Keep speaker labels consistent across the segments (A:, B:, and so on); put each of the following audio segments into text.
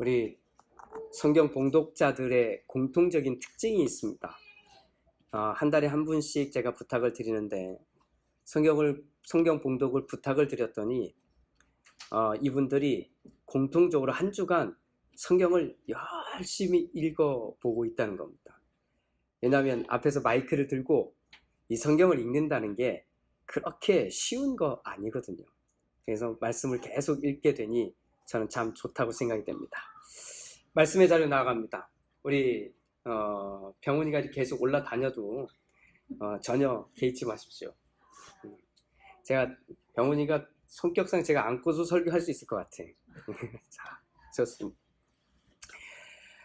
A: 우리 성경 봉독자들의 공통적인 특징이 있습니다. 한 달에 한 분씩 제가 부탁을 드리는데 성경 봉독을 부탁을 드렸더니 이분들이 공통적으로 한 주간 성경을 열심히 읽어보고 있다는 겁니다. 왜냐하면 앞에서 마이크를 들고 이 성경을 읽는다는 게 그렇게 쉬운 거 아니거든요. 그래서 말씀을 계속 읽게 되니 저는 참 좋다고 생각이 됩니다. 말씀의 자료 나아갑니다. 우리 병훈이가 계속 올라다녀도 전혀 개의치 마십시오. 제가 병훈이가 성격상 제가 안고도 설교할 수 있을 것 같아. 자, 좋습니다.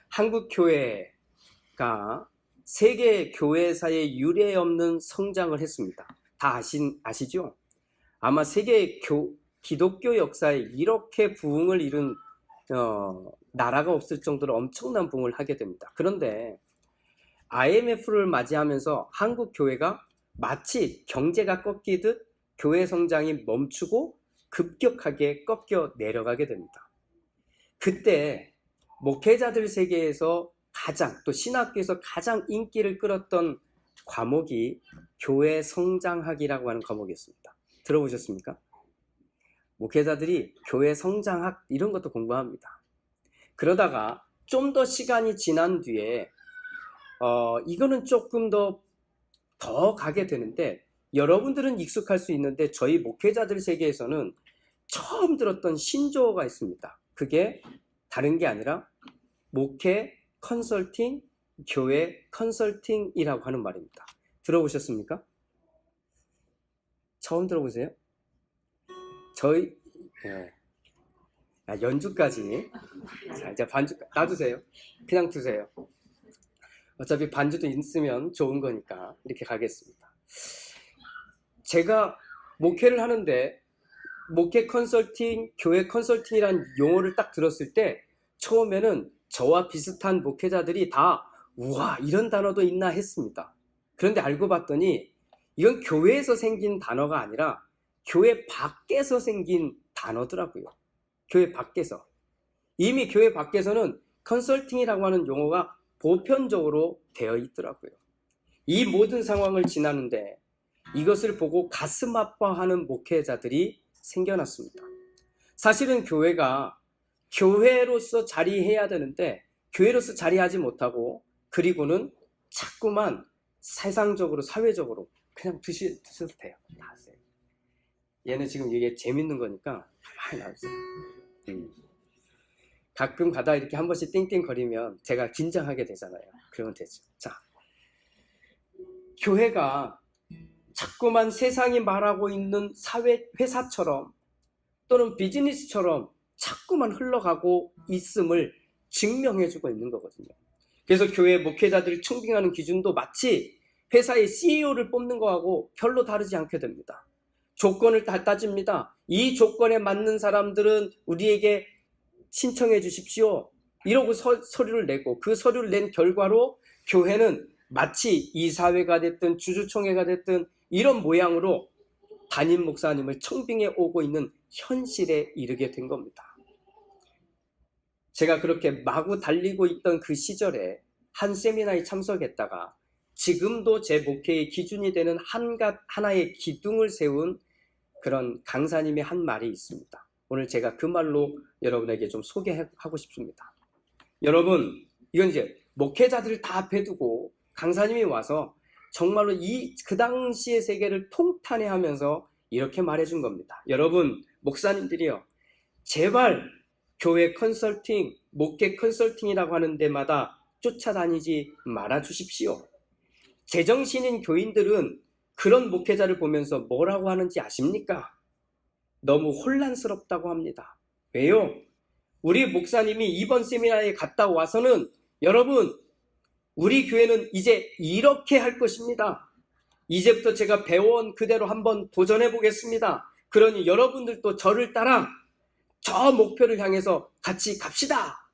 A: 한국 교회가 세계 교회사에 유례없는 성장을 했습니다. 다 아시죠? 아마 세계 기독교 역사에 이렇게 부흥을 이룬 나라가 없을 정도로 엄청난 부흥을 하게 됩니다. 그런데 IMF를 맞이하면서 한국 교회가 마치 경제가 꺾이듯 교회 성장이 멈추고 급격하게 꺾여 내려가게 됩니다. 그때 목회자들 세계에서 또 신학교에서 가장 인기를 끌었던 과목이 교회 성장학이라고 하는 과목이었습니다. 들어보셨습니까? 목회자들이 교회 성장학 이런 것도 공부합니다. 그러다가 좀 더 시간이 지난 뒤에 이거는 조금 더 가게 되는데 여러분들은 익숙할 수 있는데 저희 목회자들 세계에서는 처음 들었던 신조어가 있습니다. 그게 다른 게 아니라 목회 컨설팅, 교회 컨설팅이라고 하는 말입니다. 들어보셨습니까? 처음 들어보세요? 저희 연주까지. 자, 이제 반주 놔두세요. 그냥 두세요. 어차피 반주도 있으면 좋은 거니까 이렇게 가겠습니다. 제가 목회를 하는데 목회 컨설팅, 교회 컨설팅이라는 용어를 딱 들었을 때 처음에는 저와 비슷한 목회자들이 다 우와 이런 단어도 있나 했습니다. 그런데 알고 봤더니 이건 교회에서 생긴 단어가 아니라 교회 밖에서 생긴 단어더라고요. 교회 밖에서. 이미 교회 밖에서는 컨설팅이라고 하는 용어가 보편적으로 되어 있더라고요. 이 모든 상황을 지나는데 이것을 보고 가슴 아파하는 목회자들이 생겨났습니다. 사실은 교회가 교회로서 자리해야 되는데 교회로서 자리하지 못하고 그리고는 자꾸만 세상적으로 사회적으로 그냥 드셔도 돼요. 다 하세요. 얘는 지금 이게 재밌는 거니까 가만히 놔두세요. 가끔 가다 이렇게 한 번씩 띵띵거리면 제가 긴장하게 되잖아요. 그러면 되죠. 자, 교회가 자꾸만 세상이 말하고 있는 회사처럼 또는 비즈니스처럼 자꾸만 흘러가고 있음을 증명해주고 있는 거거든요. 그래서 교회 목회자들을 청빙하는 기준도 마치 회사의 CEO를 뽑는 거하고 별로 다르지 않게 됩니다. 조건을 다 따집니다. 이 조건에 맞는 사람들은 우리에게 신청해 주십시오. 이러고 서류를 내고 그 서류를 낸 결과로 교회는 마치 이사회가 됐든 주주총회가 됐든 이런 모양으로 담임 목사님을 청빙해 오고 있는 현실에 이르게 된 겁니다. 제가 그렇게 마구 달리고 있던 그 시절에 한 세미나에 참석했다가 지금도 제 목회의 기준이 되는 하나의 기둥을 세운 그런 강사님의 한 말이 있습니다. 오늘 제가 그 말로 여러분에게 좀 소개하고 싶습니다. 여러분, 이건 이제 목회자들을 다 앞에 두고 강사님이 와서 정말로 그 당시의 세계를 통탄해하면서 이렇게 말해준 겁니다. 여러분, 목사님들이요. 제발 교회 컨설팅, 목회 컨설팅이라고 하는 데마다 쫓아다니지 말아 주십시오. 제정신인 교인들은 그런 목회자를 보면서 뭐라고 하는지 아십니까? 너무 혼란스럽다고 합니다. 왜요? 우리 목사님이 이번 세미나에 갔다 와서는 여러분, 우리 교회는 이제 이렇게 할 것입니다. 이제부터 제가 배워온 그대로 한번 도전해 보겠습니다. 그러니 여러분들도 저를 따라 저 목표를 향해서 같이 갑시다.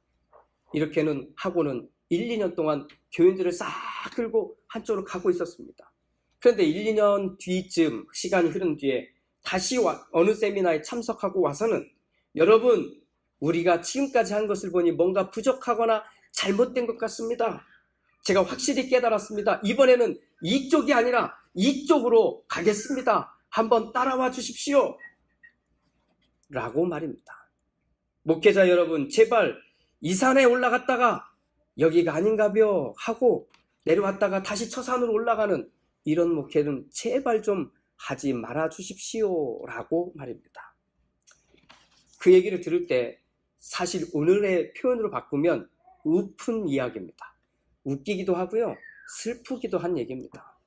A: 이렇게는 하고는 1, 2년 동안 교인들을 싹 끌고 한쪽으로 가고 있었습니다. 그런데 1, 2년 뒤쯤 시간이 흐른 뒤에 다시 어느 세미나에 참석하고 와서는 여러분 우리가 지금까지 한 것을 보니 뭔가 부족하거나 잘못된 것 같습니다. 제가 확실히 깨달았습니다. 이번에는 이쪽이 아니라 이쪽으로 가겠습니다. 한번 따라와 주십시오. 라고 말입니다. 목회자 여러분, 제발 이 산에 올라갔다가 여기가 아닌가벼 하고 내려왔다가 다시 처산으로 올라가는 이런 목회는 제발 좀 하지 말아 주십시오. 라고 말입니다. 그 얘기를 들을 때 사실 오늘의 표현으로 바꾸면 우픈 이야기입니다. 웃기기도 하고요. 슬프기도 한 얘기입니다.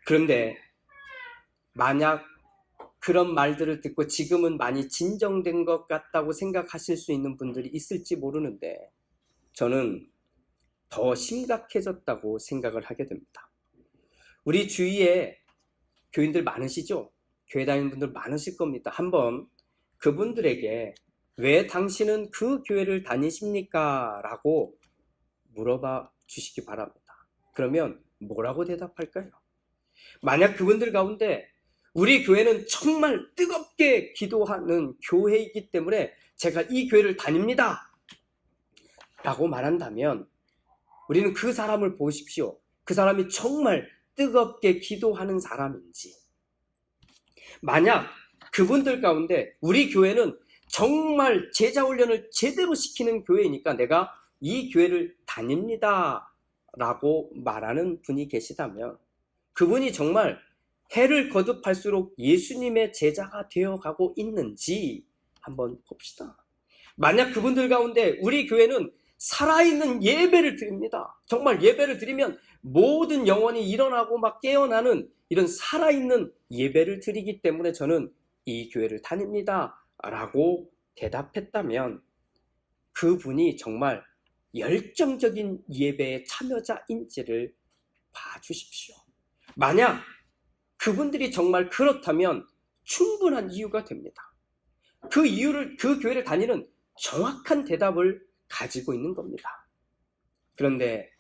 A: 그런데 만약 그런 말들을 듣고 지금은 많이 진정된 것 같다고 생각하실 수 있는 분들이 있을지 모르는데 저는 더 심각해졌다고 생각을 하게 됩니다. 우리 주위에 교인들 많으시죠? 교회 다니는 분들 많으실 겁니다. 한번 그분들에게 왜 당신은 그 교회를 다니십니까? 라고 물어봐 주시기 바랍니다. 그러면 뭐라고 대답할까요? 만약 그분들 가운데 우리 교회는 정말 뜨겁게 기도하는 교회이기 때문에 제가 이 교회를 다닙니다. 라고 말한다면 우리는 그 사람을 보십시오. 그 사람이 정말 뜨겁게 기도하는 사람인지. 만약 그분들 가운데 우리 교회는 정말 제자 훈련을 제대로 시키는 교회이니까 내가 이 교회를 다닙니다. 라고 말하는 분이 계시다면 그분이 정말 해를 거듭할수록 예수님의 제자가 되어가고 있는지 한번 봅시다. 만약 그분들 가운데 우리 교회는 살아있는 예배를 드립니다. 정말 예배를 드리면 모든 영혼이 일어나고 막 깨어나는 이런 살아있는 예배를 드리기 때문에 저는 이 교회를 다닙니다. 라고 대답했다면 그분이 정말 열정적인 예배의 참여자인지를 봐주십시오. 만약 그분들이 정말 그렇다면 충분한 이유가 됩니다. 그 교회를 다니는 정확한 대답을 가지고 있는 겁니다. 그런데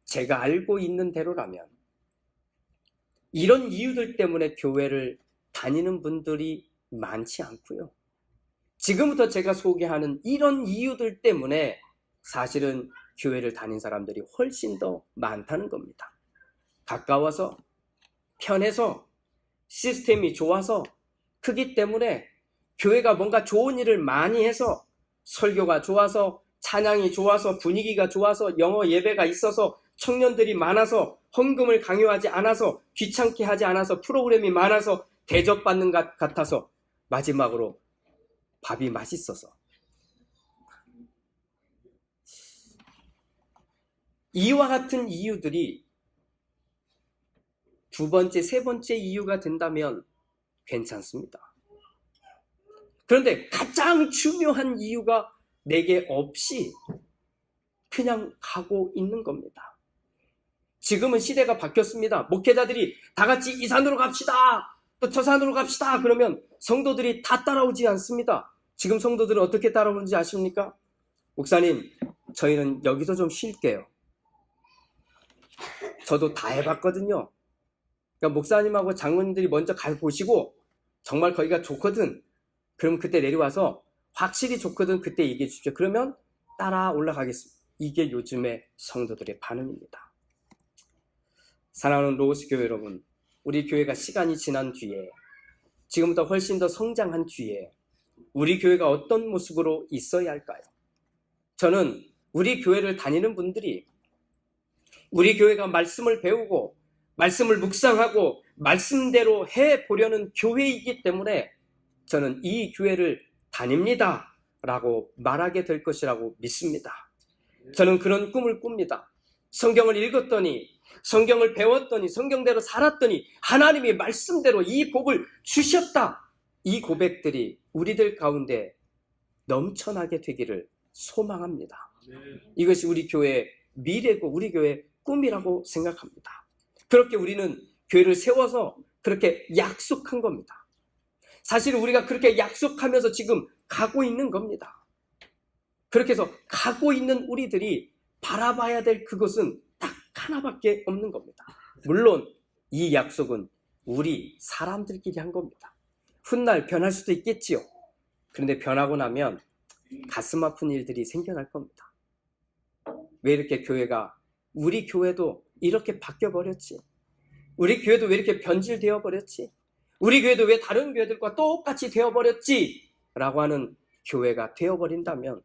A: 제가 알고 있는 대로라면 이런 이유들 때문에 교회를 다니는 분들이 많지 않고요. 지금부터 제가 소개하는 이런 이유들 때문에 사실은 교회를 다닌 사람들이 훨씬 더 많다는 겁니다. 가까워서, 편해서, 시스템이 좋아서, 크기 때문에 교회가 뭔가 좋은 일을 많이 해서 설교가 좋아서, 찬양이 좋아서, 분위기가 좋아서, 영어 예배가 있어서, 청년들이 많아서, 헌금을 강요하지 않아서, 귀찮게 하지 않아서, 프로그램이 많아서, 대접받는 것 같아서, 마지막으로 밥이 맛있어서. 이와 같은 이유들이 두 번째, 세 번째 이유가 된다면 괜찮습니다. 그런데 가장 중요한 이유가 내게 없이 그냥 가고 있는 겁니다. 지금은 시대가 바뀌었습니다. 목회자들이 다 같이 이 산으로 갑시다. 또 저 산으로 갑시다. 그러면 성도들이 다 따라오지 않습니다. 지금 성도들은 어떻게 따라오는지 아십니까? 목사님, 저희는 여기서 좀 쉴게요. 저도 다 해봤거든요. 그러니까 목사님하고 장로님들이 먼저 가보시고 정말 거기가 좋거든. 그럼 그때 내려와서 확실히 좋거든. 그때 얘기해 주십시오. 그러면 따라 올라가겠습니다. 이게 요즘의 성도들의 반응입니다. 사랑하는 로고스 교회 여러분, 우리 교회가 시간이 지난 뒤에 지금부터 훨씬 더 성장한 뒤에 우리 교회가 어떤 모습으로 있어야 할까요? 저는 우리 교회를 다니는 분들이 우리 교회가 말씀을 배우고 말씀을 묵상하고 말씀대로 해보려는 교회이기 때문에 저는 이 교회를 다닙니다 라고 말하게 될 것이라고 믿습니다. 저는 그런 꿈을 꿉니다. 성경을 읽었더니, 성경을 배웠더니, 성경대로 살았더니 하나님이 말씀대로 이 복을 주셨다. 이 고백들이 우리들 가운데 넘쳐나게 되기를 소망합니다. 이것이 우리 교회의 미래고 우리 교회의 꿈이라고 생각합니다. 그렇게 우리는 교회를 세워서 그렇게 약속한 겁니다. 사실 우리가 그렇게 약속하면서 지금 가고 있는 겁니다. 그렇게 해서 가고 있는 우리들이 바라봐야 될 그것은 딱 하나밖에 없는 겁니다. 물론 이 약속은 우리 사람들끼리 한 겁니다. 훗날 변할 수도 있겠지요. 그런데 변하고 나면 가슴 아픈 일들이 생겨날 겁니다. 왜 이렇게 우리 교회도 이렇게 바뀌어버렸지? 우리 교회도 왜 이렇게 변질되어 버렸지? 우리 교회도 왜 다른 교회들과 똑같이 되어버렸지? 라고 하는 교회가 되어버린다면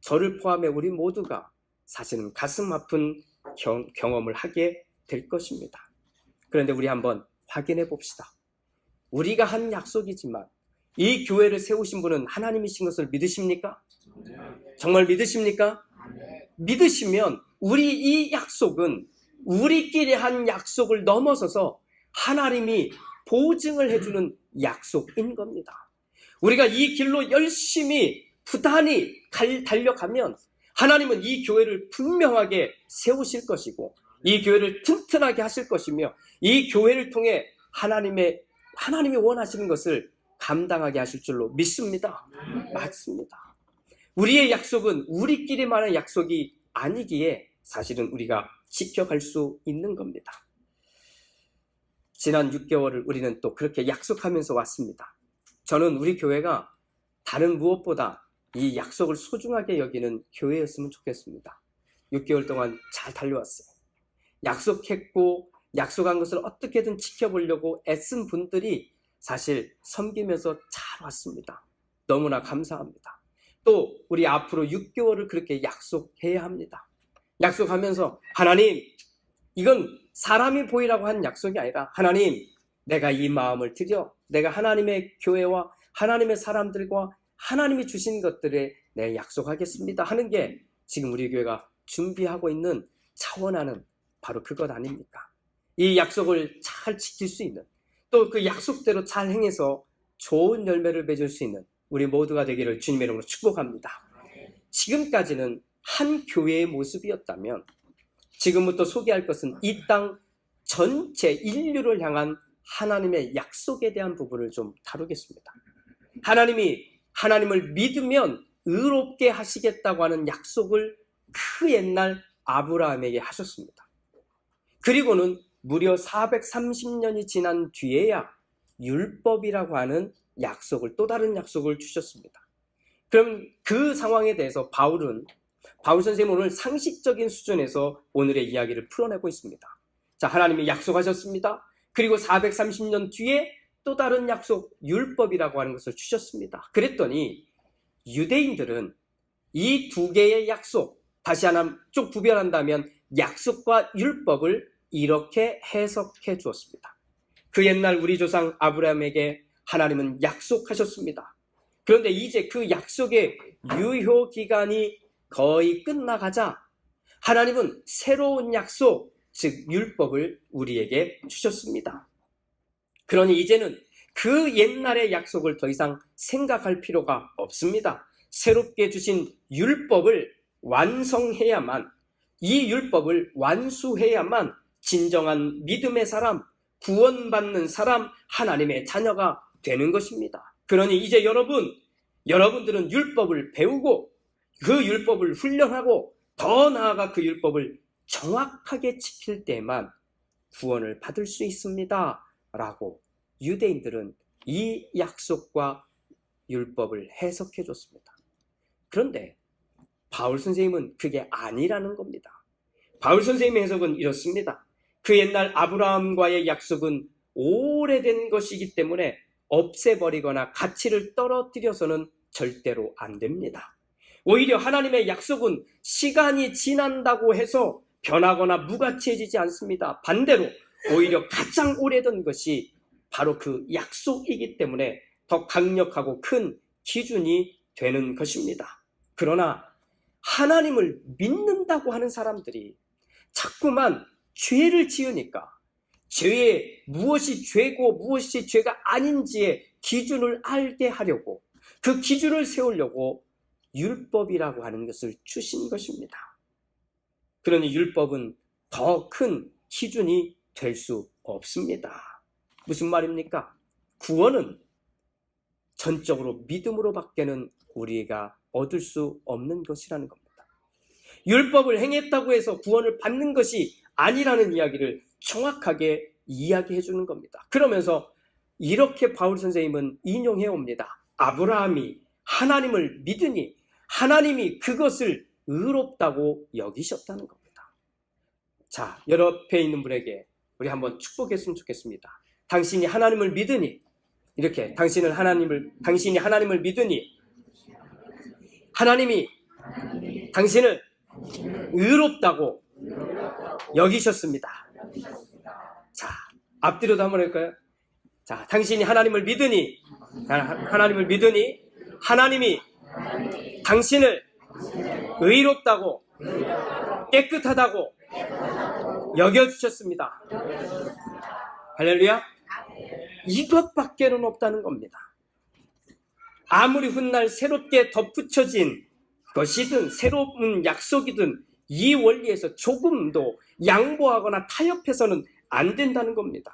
A: 저를 포함해 우리 모두가 사실은 가슴 아픈 경험을 하게 될 것입니다. 그런데 우리 한번 확인해 봅시다. 우리가 한 약속이지만 이 교회를 세우신 분은 하나님이신 것을 믿으십니까? 정말 믿으십니까? 믿으시면 우리 이 약속은 우리끼리 한 약속을 넘어서서 하나님이 보증을 해주는 약속인 겁니다. 우리가 이 길로 열심히 부단히 달려가면 하나님은 이 교회를 분명하게 세우실 것이고 이 교회를 튼튼하게 하실 것이며 이 교회를 통해 하나님이 원하시는 것을 감당하게 하실 줄로 믿습니다. 맞습니다. 우리의 약속은 우리끼리만의 약속이 아니기에 사실은 우리가 지켜갈 수 있는 겁니다. 지난 6개월을 우리는 또 그렇게 약속하면서 왔습니다. 저는 우리 교회가 다른 무엇보다 이 약속을 소중하게 여기는 교회였으면 좋겠습니다. 6개월 동안 잘 달려왔어요. 약속했고 약속한 것을 어떻게든 지켜보려고 애쓴 분들이 사실 섬기면서 잘 왔습니다. 너무나 감사합니다. 또 우리 앞으로 6개월을 그렇게 약속해야 합니다. 약속하면서 하나님, 이건 사람이 보이라고 한 약속이 아니라 하나님, 내가 이 마음을 들여 내가 하나님의 교회와 하나님의 사람들과 하나님이 주신 것들에 내 약속하겠습니다 하는 게 지금 우리 교회가 준비하고 있는 차원하는 바로 그것 아닙니까? 이 약속을 잘 지킬 수 있는, 또 그 약속대로 잘 행해서 좋은 열매를 맺을 수 있는 우리 모두가 되기를 주님의 이름으로 축복합니다. 지금까지는 한 교회의 모습이었다면 지금부터 소개할 것은 이 땅 전체 인류를 향한 하나님의 약속에 대한 부분을 좀 다루겠습니다. 하나님을 믿으면 의롭게 하시겠다고 하는 약속을 그 옛날 아브라함에게 하셨습니다. 그리고는 무려 430년이 지난 뒤에야 율법이라고 하는 약속을, 또 다른 약속을 주셨습니다. 그럼 그 상황에 대해서 바울 선생님은 오늘 상식적인 수준에서 오늘의 이야기를 풀어내고 있습니다. 자, 하나님이 약속하셨습니다. 그리고 430년 뒤에 또 다른 약속, 율법이라고 하는 것을 주셨습니다. 그랬더니 유대인들은 이 두 개의 약속, 다시 하나 쭉 구별한다면 약속과 율법을 이렇게 해석해 주었습니다. 그 옛날 우리 조상 아브라함에게 하나님은 약속하셨습니다. 그런데 이제 그 약속의 유효 기간이 거의 끝나가자 하나님은 새로운 약속, 즉 율법을 우리에게 주셨습니다. 그러니 이제는 그 옛날의 약속을 더 이상 생각할 필요가 없습니다. 새롭게 주신 율법을 완성해야만, 이 율법을 완수해야만 진정한 믿음의 사람, 구원받는 사람, 하나님의 자녀가 되는 것입니다. 그러니 이제 여러분들은 율법을 배우고 그 율법을 훈련하고 더 나아가 그 율법을 정확하게 지킬 때만 구원을 받을 수 있습니다 라고 유대인들은 이 약속과 율법을 해석해 줬습니다. 그런데 바울 선생님은 그게 아니라는 겁니다. 바울 선생님의 해석은 이렇습니다. 그 옛날 아브라함과의 약속은 오래된 것이기 때문에 없애버리거나 가치를 떨어뜨려서는 절대로 안 됩니다. 오히려 하나님의 약속은 시간이 지난다고 해서 변하거나 무가치해지지 않습니다. 반대로 오히려 가장 오래된 것이 바로 그 약속이기 때문에 더 강력하고 큰 기준이 되는 것입니다. 그러나 하나님을 믿는다고 하는 사람들이 자꾸만 죄를 지으니까 무엇이 죄고 무엇이 죄가 아닌지의 기준을 알게 하려고, 그 기준을 세우려고 율법이라고 하는 것을 주신 것입니다. 그러니 율법은 더 큰 기준이 될 수 없습니다. 무슨 말입니까? 구원은 전적으로 믿음으로밖에는 우리가 얻을 수 없는 것이라는 겁니다. 율법을 행했다고 해서 구원을 받는 것이 아니라는 이야기를 정확하게 이야기해 주는 겁니다. 그러면서 이렇게 바울 선생님은 인용해 옵니다. 아브라함이 하나님을 믿으니 하나님이 그것을 의롭다고 여기셨다는 겁니다. 자, 옆에 있는 분에게 우리 한번 축복했으면 좋겠습니다. 당신이 하나님을 믿으니, 이렇게 당신이 하나님을 믿으니 하나님이 당신을 의롭다고 여기셨습니다. 자, 앞뒤로도 한번 할까요? 자, 당신이 하나님을 믿으니 하나님이 당신을 의롭다고 깨끗하다고 여겨주셨습니다. 할렐루야. 이것밖에는 없다는 겁니다. 아무리 훗날 새롭게 덧붙여진 것이든 새로운 약속이든 이 원리에서 조금도 양보하거나 타협해서는 안 된다는 겁니다.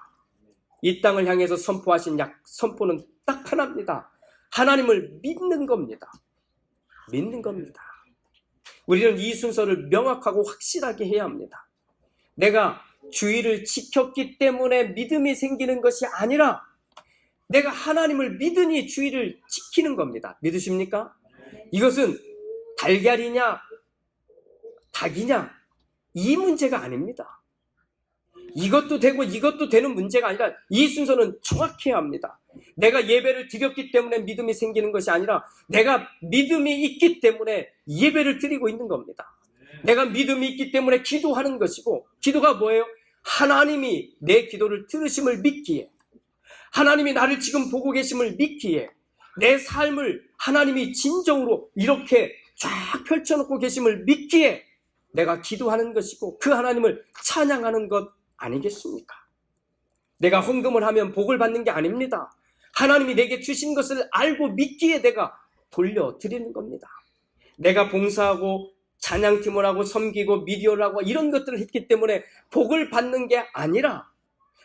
A: 이 땅을 향해서 선포하신 선포는 딱 하나입니다. 하나님을 믿는 겁니다. 믿는 겁니다. 우리는 이 순서를 명확하고 확실하게 해야 합니다. 내가 주의를 지켰기 때문에 믿음이 생기는 것이 아니라 내가 하나님을 믿으니 주의를 지키는 겁니다. 믿으십니까? 이것은 달걀이냐 닭이냐 이 문제가 아닙니다. 이것도 되고 이것도 되는 문제가 아니라 이 순서는 정확해야 합니다. 내가 예배를 드렸기 때문에 믿음이 생기는 것이 아니라 내가 믿음이 있기 때문에 예배를 드리고 있는 겁니다. 내가 믿음이 있기 때문에 기도하는 것이고, 기도가 뭐예요? 하나님이 내 기도를 들으심을 믿기에, 하나님이 나를 지금 보고 계심을 믿기에, 내 삶을 하나님이 진정으로 이렇게 쫙 펼쳐놓고 계심을 믿기에 내가 기도하는 것이고 그 하나님을 찬양하는 것 아니겠습니까? 내가 헌금을 하면 복을 받는 게 아닙니다. 하나님이 내게 주신 것을 알고 믿기에 내가 돌려드리는 겁니다. 내가 봉사하고 찬양팀을 하고 섬기고 미디어를 하고 이런 것들을 했기 때문에 복을 받는 게 아니라,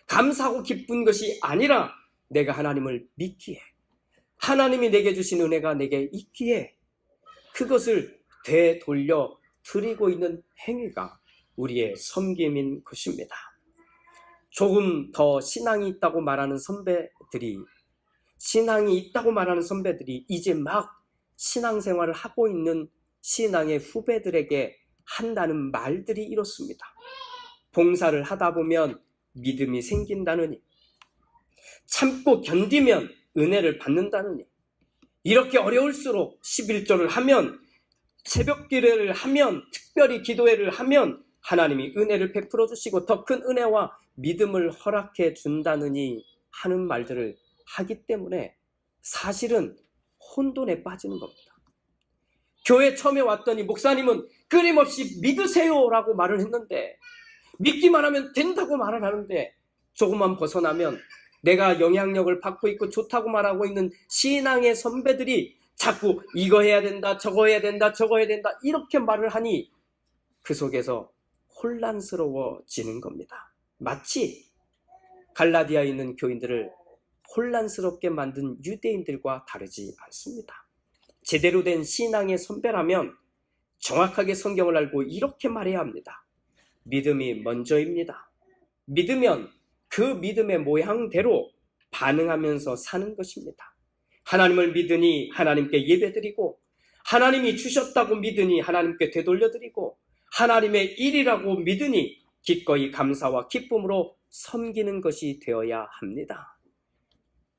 A: 감사하고 기쁜 것이 아니라 내가 하나님을 믿기에, 하나님이 내게 주신 은혜가 내게 있기에 그것을 되돌려 드리고 있는 행위가 우리의 섬김인 것입니다. 조금 더 신앙이 있다고 말하는 선배들이 이제 막 신앙생활을 하고 있는 신앙의 후배들에게 한다는 말들이 이렇습니다. 봉사를 하다 보면 믿음이 생긴다느니, 참고 견디면 은혜를 받는다느니, 이렇게 어려울수록 11조를 하면, 새벽 기도를 하면, 특별히 기도회를 하면 하나님이 은혜를 베풀어 주시고 더 큰 은혜와 믿음을 허락해 준다느니 하는 말들을 하기 때문에 사실은 혼돈에 빠지는 겁니다. 교회 처음에 왔더니 목사님은 끊임없이 믿으세요라고 말을 했는데, 믿기만 하면 된다고 말을 하는데, 조금만 벗어나면 내가 영향력을 받고 있고 좋다고 말하고 있는 신앙의 선배들이 자꾸 이거 해야 된다, 저거 해야 된다, 저거 해야 된다 이렇게 말을 하니 그 속에서 혼란스러워지는 겁니다. 마치 갈라디아에 있는 교인들을 혼란스럽게 만든 유대인들과 다르지 않습니다. 제대로 된 신앙의 선배라면 정확하게 성경을 알고 이렇게 말해야 합니다. 믿음이 먼저입니다. 믿으면 그 믿음의 모양대로 반응하면서 사는 것입니다. 하나님을 믿으니 하나님께 예배드리고, 하나님이 주셨다고 믿으니 하나님께 되돌려드리고, 하나님의 일이라고 믿으니 기꺼이 감사와 기쁨으로 섬기는 것이 되어야 합니다.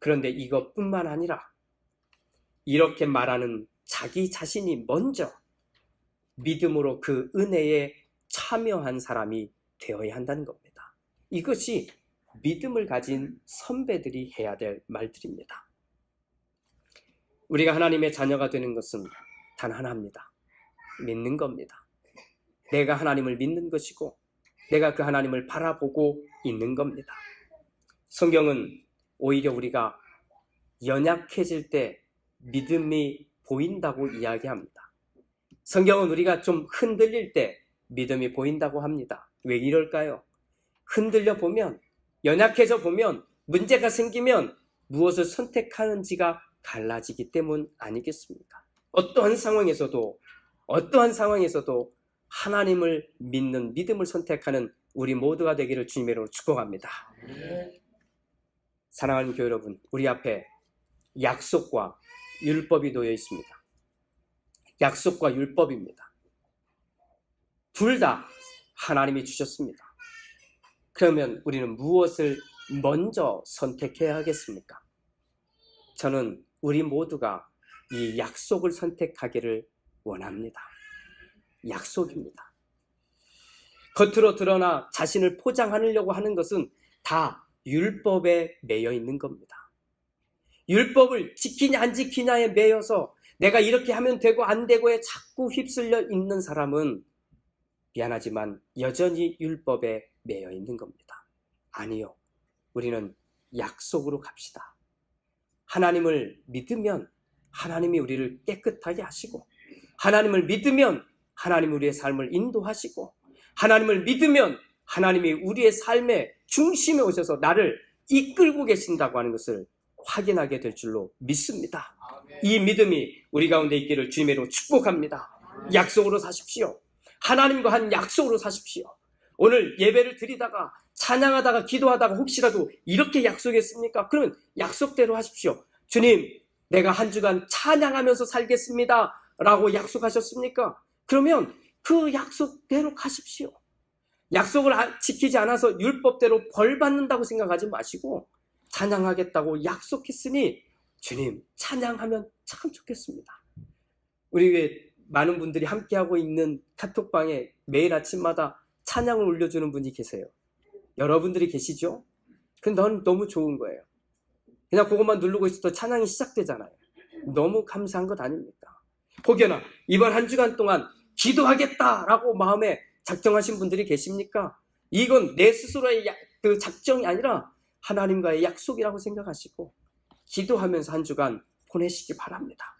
A: 그런데 이것뿐만 아니라 이렇게 말하는 자기 자신이 먼저 믿음으로 그 은혜에 참여한 사람이 되어야 한다는 겁니다. 이것이 믿음을 가진 선배들이 해야 될 말들입니다. 우리가 하나님의 자녀가 되는 것은 단 하나입니다. 믿는 겁니다. 내가 하나님을 믿는 것이고 내가 그 하나님을 바라보고 있는 겁니다. 성경은 오히려 우리가 연약해질 때 믿음이 보인다고 이야기합니다. 성경은 우리가 좀 흔들릴 때 믿음이 보인다고 합니다. 왜 이럴까요? 흔들려 보면, 연약해져 보면, 문제가 생기면 무엇을 선택하는지가 갈라지기 때문 아니겠습니까? 어떠한 상황에서도 하나님을 믿는 믿음을 선택하는 우리 모두가 되기를 주님의 이름으로 축복합니다. 사랑하는 교회 여러분, 우리 앞에 약속과 율법이 놓여 있습니다. 약속과 율법입니다. 둘 다 하나님이 주셨습니다. 그러면 우리는 무엇을 먼저 선택해야 하겠습니까? 저는 우리 모두가 이 약속을 선택하기를 원합니다. 약속입니다. 겉으로 드러나 자신을 포장하려고 하는 것은 다 율법에 매여 있는 겁니다. 율법을 지키냐 안 지키냐에 매여서 내가 이렇게 하면 되고 안 되고에 자꾸 휩쓸려 있는 사람은 미안하지만 여전히 율법에 매여 있는 겁니다. 아니요. 우리는 약속으로 갑시다. 하나님을 믿으면 하나님이 우리를 깨끗하게 하시고, 하나님을 믿으면 하나님이 우리의 삶을 인도하시고, 하나님을 믿으면 하나님이 우리의 삶의 중심에 오셔서 나를 이끌고 계신다고 하는 것을 확인하게 될 줄로 믿습니다. 이 믿음이 우리 가운데 있기를 주님의 이름으로 축복합니다. 약속으로 사십시오. 하나님과 한 약속으로 사십시오. 오늘 예배를 드리다가 찬양하다가 기도하다가 혹시라도 이렇게 약속했습니까? 그러면 약속대로 하십시오. 주님, 내가 한 주간 찬양하면서 살겠습니다 라고 약속하셨습니까? 그러면 그 약속대로 가십시오. 약속을 지키지 않아서 율법대로 벌 받는다고 생각하지 마시고 찬양하겠다고 약속했으니 주님 찬양하면 참 좋겠습니다. 우리 많은 분들이 함께하고 있는 카톡방에 매일 아침마다 찬양을 올려주는 분이 계세요. 여러분들이 계시죠? 근데 넌 너무 좋은 거예요. 그냥 그것만 누르고 있어도 찬양이 시작되잖아요. 너무 감사한 것 아닙니까? 혹여나 이번 한 주간 동안 기도하겠다라고 마음에 작정하신 분들이 계십니까? 이건 내 스스로의 그 작정이 아니라 하나님과의 약속이라고 생각하시고 기도하면서 한 주간 보내시기 바랍니다.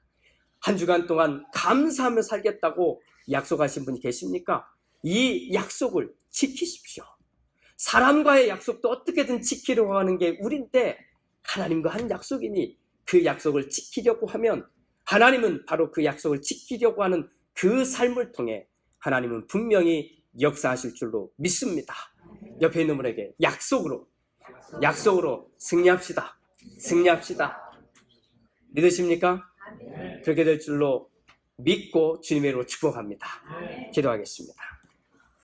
A: 한 주간 동안 감사하며 살겠다고 약속하신 분이 계십니까? 이 약속을 지키십시오. 사람과의 약속도 어떻게든 지키려고 하는 게 우리인데 하나님과 한 약속이니 그 약속을 지키려고 하면 하나님은 바로 그 약속을 지키려고 하는 그 삶을 통해 하나님은 분명히 역사하실 줄로 믿습니다. 옆에 있는 분에게 약속으로 승리합시다. 믿으십니까? 그렇게 될 줄로 믿고 주님의 이름으로 축복합니다. 기도하겠습니다.